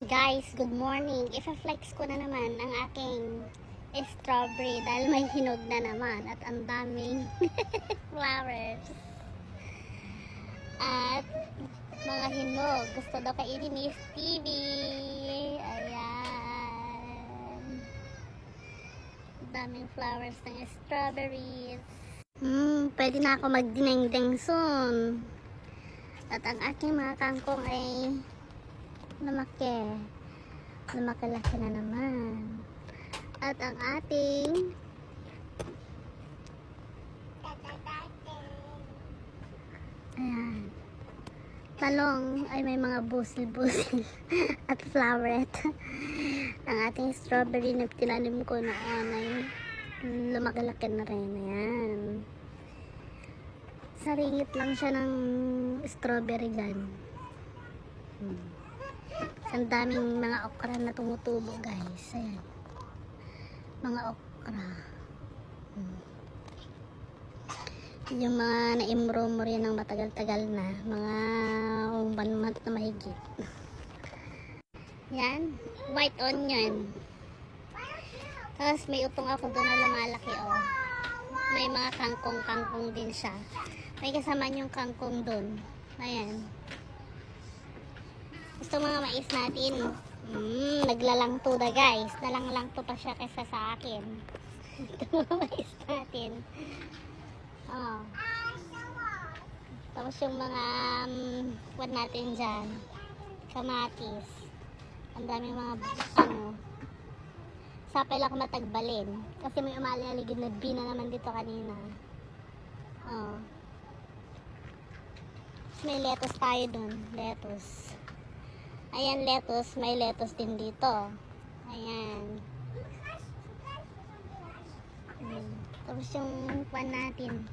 Guys, good morning. I-flex ko na naman ang aking strawberry dahil may hinog na naman at ang daming flowers. At mga hinog. Gusto daw kainin ni Stevie. Ayan. Daming flowers ng strawberries. Pwede na ako magdinengdeng soon. At ang aking mga kangkong ay lumaki-laki na naman. At ang ating ayan, talong ay may mga busil-busil at floweret. Ang ating strawberry na tinanim ko noon ay lumaki-laki na rin. Ayan, saringit lang siya ng strawberry dyan. Ang daming mga okra na tumutubo, guys. Ayan, mga okra. Yung mga na-imromor yan ng matagal-tagal na, mga 1 month na mahigit. Yan, white onion. Tapos may utong ako doon na lumalaki, oh. May mga kangkong din siya. May kasama yung kangkong doon. Ayan. Gusto mga mais natin. Naglalang to da, guys. Nalang to pa siya kaysa sa akin. Ito mga mais natin. Oh. Tapos yung mga what natin dyan. Kamatis. Ang daming mga sapay lang matagbalin. Kasi may umali-aligid na bina naman dito kanina. Oh. May lettuce tayo dun. Lettuce. Ayan, lettuce. May lettuce din dito. Ayan. Tapos yung pan natin.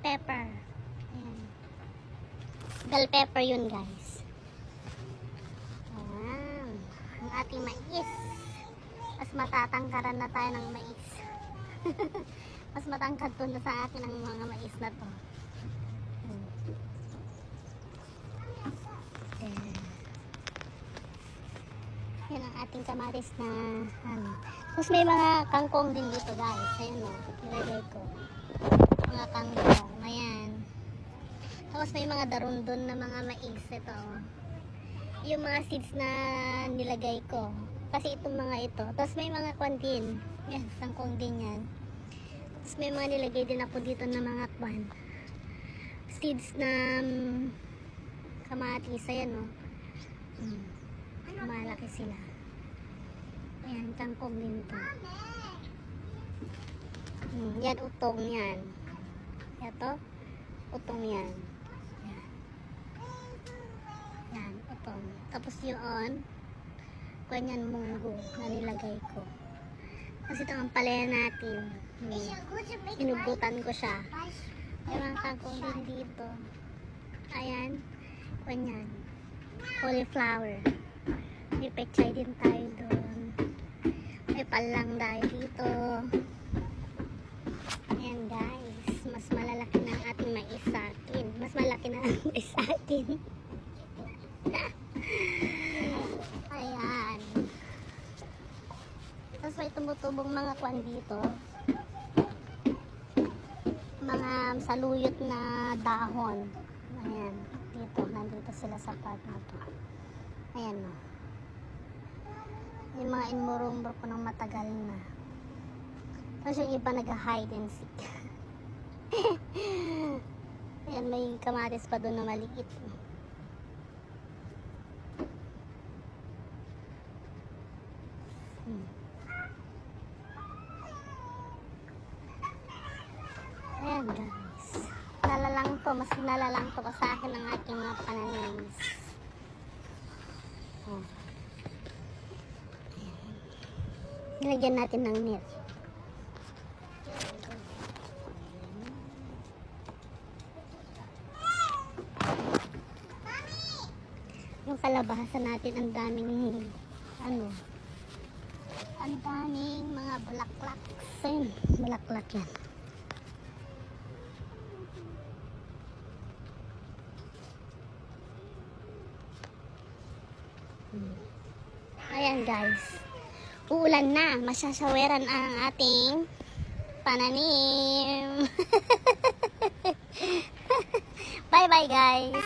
Pepper. Ayan. Bell pepper yun, guys. Ayan. Ang ating mais. Mas matatangkaran na tayo ng mais. Mas matangkad to na sa akin ang mga mais na to. Yan ang ating kamatis na Tapos may mga kangkong din dito, guys. Ayan o, nilagay ko mga kangkong. Ayan. Tapos may mga darundon na mga mais. Ito o, yung mga seeds na nilagay ko. Kasi itong mga ito. Tapos may mga kwan din. Yan, kangkong din yan. Tapos may mga nilagay din ako dito na mga kwan. Seeds na kamatis. Ayan o. Malaki sila. Ayan, kangkong din to. Yan, utong yan. Ito, utong yan. Yan, utong. Tapos yun, kanyan munggo na nilagay ko. Kasi ito ang palaya natin. Inugutan ko siya. May mga kangkong din dito. Ayan, kanyan. Cauliflower. May pechay din tayo doon. May palang tayo dito. Ayan, guys. Mas malalaki na ang ating mais sa akin. Mas malaki na ang mais sa akin. Ayan. Tapos may tumutubong mga kwan dito. Mga saluyot na dahon. Ayan. Dito. Nandito sila sa part na to. Ayan o. Yung mga inmurumber ko ng matagal na. Tapos yung iba nag-hide and seek. Ayan, may kamatis pa doon na maliit. Ayan, guys. Nalalang to. Mas nalalang to sa akin ang aking mga pananamis. Nilagyan natin ng net. Yung kalabasa natin, ang daming ang daming mga bulaklak. Ayun, bulaklak yan. Ayan guys. Uulan na. Masyasaweran ang ating pananim. Bye bye guys.